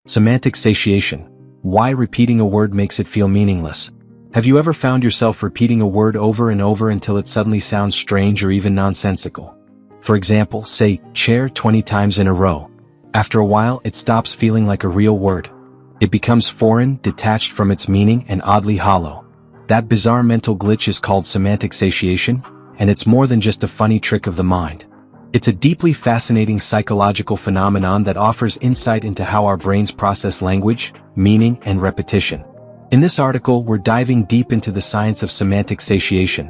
Semantic satiation. Why repeating a word makes it feel meaningless. Have you ever found yourself repeating a word over and over until it suddenly sounds strange or even nonsensical? For example, say, chair 20 times in a row. After a while, it stops feeling like a real word. It becomes foreign, detached from its meaning, and oddly hollow. That bizarre mental glitch is called semantic satiation, and it's more than just a funny trick of the mind. It's a deeply fascinating psychological phenomenon that offers insight into how our brains process language, meaning, and repetition. In this article, we're diving deep into the science of semantic satiation.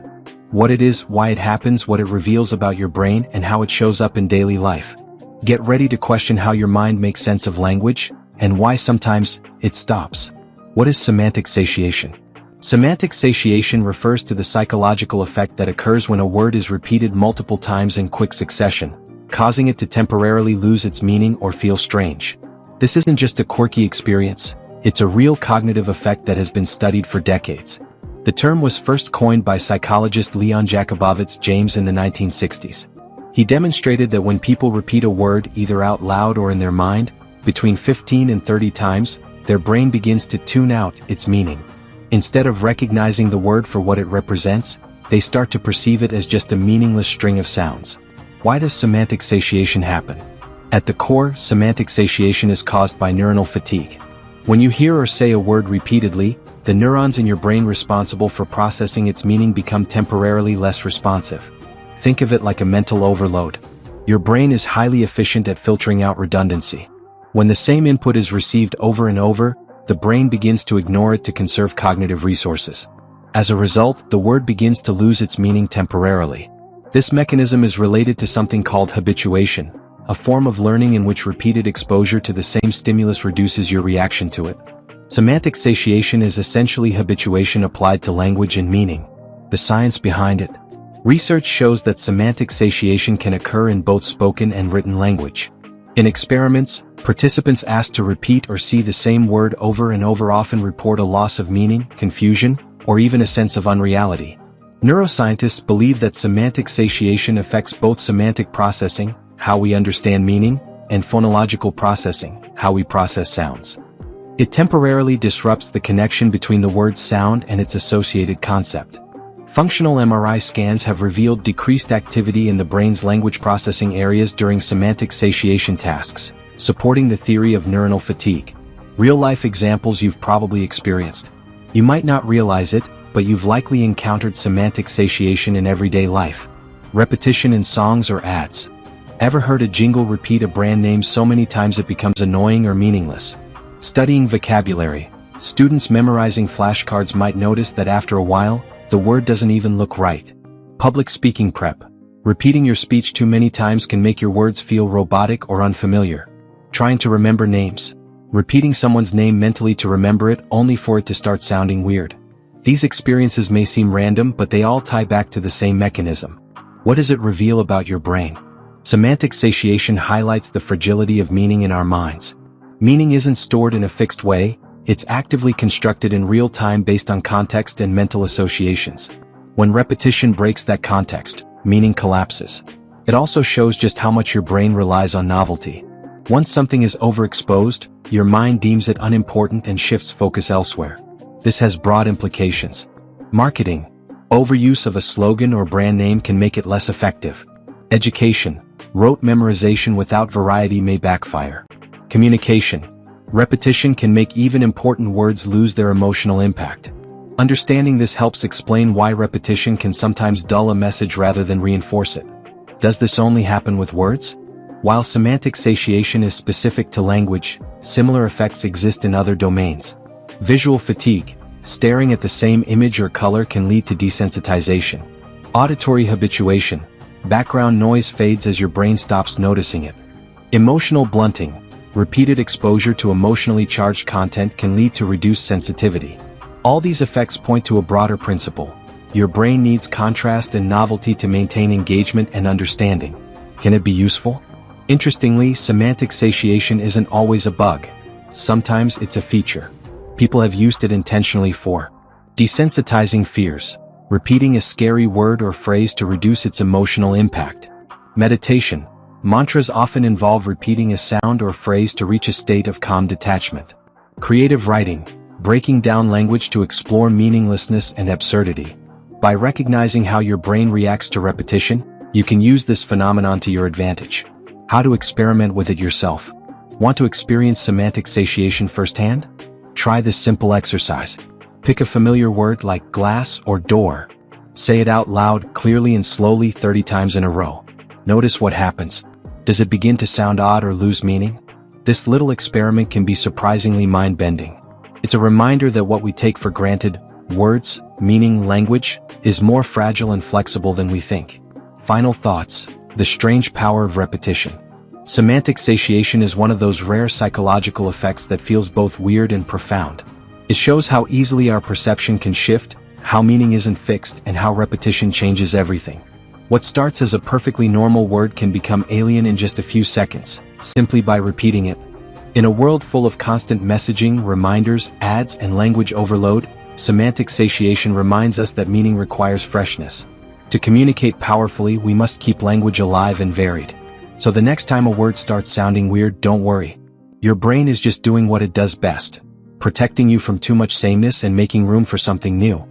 What it is, why it happens, what it reveals about your brain, and how it shows up in daily life. Get ready to question how your mind makes sense of language, and why sometimes it stops. What is semantic satiation? Semantic satiation refers to the psychological effect that occurs when a word is repeated multiple times in quick succession, causing it to temporarily lose its meaning or feel strange. This isn't just a quirky experience, it's a real cognitive effect that has been studied for decades. The term was first coined by psychologist Leon Jakubowicz James in the 1960s. He demonstrated that when people repeat a word either out loud or in their mind, between 15 and 30 times, their brain begins to tune out its meaning. Instead of recognizing the word for what it represents, they start to perceive it as just a meaningless string of sounds. Why does semantic satiation happen? At the core, semantic satiation is caused by neuronal fatigue. When you hear or say a word repeatedly, the neurons in your brain responsible for processing its meaning become temporarily less responsive. Think of it like a mental overload. Your brain is highly efficient at filtering out redundancy. When the same input is received over and over, the brain begins to ignore it to conserve cognitive resources. As a result, the word begins to lose its meaning temporarily. This mechanism is related to something called habituation, a form of learning in which repeated exposure to the same stimulus reduces your reaction to it. Semantic satiation is essentially habituation applied to language and meaning. The science behind it. Research shows that semantic satiation can occur in both spoken and written language. In experiments, participants asked to repeat or see the same word over and over often report a loss of meaning, confusion, or even a sense of unreality. Neuroscientists believe that semantic satiation affects both semantic processing, how we understand meaning, and phonological processing, how we process sounds. It temporarily disrupts the connection between the word's sound and its associated concept. Functional MRI scans have revealed decreased activity in the brain's language processing areas during semantic satiation tasks, supporting the theory of neuronal fatigue. Real-life examples you've probably experienced. You might not realize it, but you've likely encountered semantic satiation in everyday life. Repetition in songs or ads. Ever heard a jingle repeat a brand name so many times it becomes annoying or meaningless? Studying vocabulary. Students memorizing flashcards might notice that after a while, the word doesn't even look right. Public speaking prep. Repeating your speech too many times can make your words feel robotic or unfamiliar. Trying to remember names. Repeating someone's name mentally to remember it only for it to start sounding weird. These experiences may seem random, but they all tie back to the same mechanism. What does it reveal about your brain? Semantic satiation highlights the fragility of meaning in our minds. Meaning isn't stored in a fixed way, it's actively constructed in real time based on context and mental associations. When repetition breaks that context, meaning collapses. It also shows just how much your brain relies on novelty. Once something is overexposed, your mind deems it unimportant and shifts focus elsewhere. This has broad implications. Marketing. Overuse of a slogan or brand name can make it less effective. Education. Rote memorization without variety may backfire. Communication. Repetition can make even important words lose their emotional impact. Understanding this helps explain why repetition can sometimes dull a message rather than reinforce it. Does this only happen with words? While semantic satiation is specific to language, similar effects exist in other domains. Visual fatigue. Staring at the same image or color can lead to desensitization. Auditory habituation. Background noise fades as your brain stops noticing it. Emotional blunting. Repeated exposure to emotionally charged content can lead to reduced sensitivity. All these effects point to a broader principle. Your brain needs contrast and novelty to maintain engagement and understanding. Can it be useful? Interestingly, semantic satiation isn't always a bug. Sometimes it's a feature. People have used it intentionally for desensitizing fears, repeating a scary word or phrase to reduce its emotional impact. Meditation. Mantras often involve repeating a sound or phrase to reach a state of calm detachment. Creative writing, breaking down language to explore meaninglessness and absurdity. By recognizing how your brain reacts to repetition, you can use this phenomenon to your advantage. How to experiment with it yourself? Want to experience semantic satiation firsthand? Try this simple exercise. Pick a familiar word like glass or door. Say it out loud, clearly and slowly 30 times in a row. Notice what happens. Does it begin to sound odd or lose meaning? This little experiment can be surprisingly mind-bending. It's a reminder that what we take for granted, words, meaning, language, is more fragile and flexible than we think. Final thoughts. The strange power of repetition. Semantic satiation is one of those rare psychological effects that feels both weird and profound. It shows how easily our perception can shift, how meaning isn't fixed, and how repetition changes everything. What starts as a perfectly normal word can become alien in just a few seconds, simply by repeating it. In a world full of constant messaging, reminders, ads, and language overload, semantic satiation reminds us that meaning requires freshness. To communicate powerfully, we must keep language alive and varied. So the next time a word starts sounding weird, don't worry. Your brain is just doing what it does best, protecting you from too much sameness and making room for something new.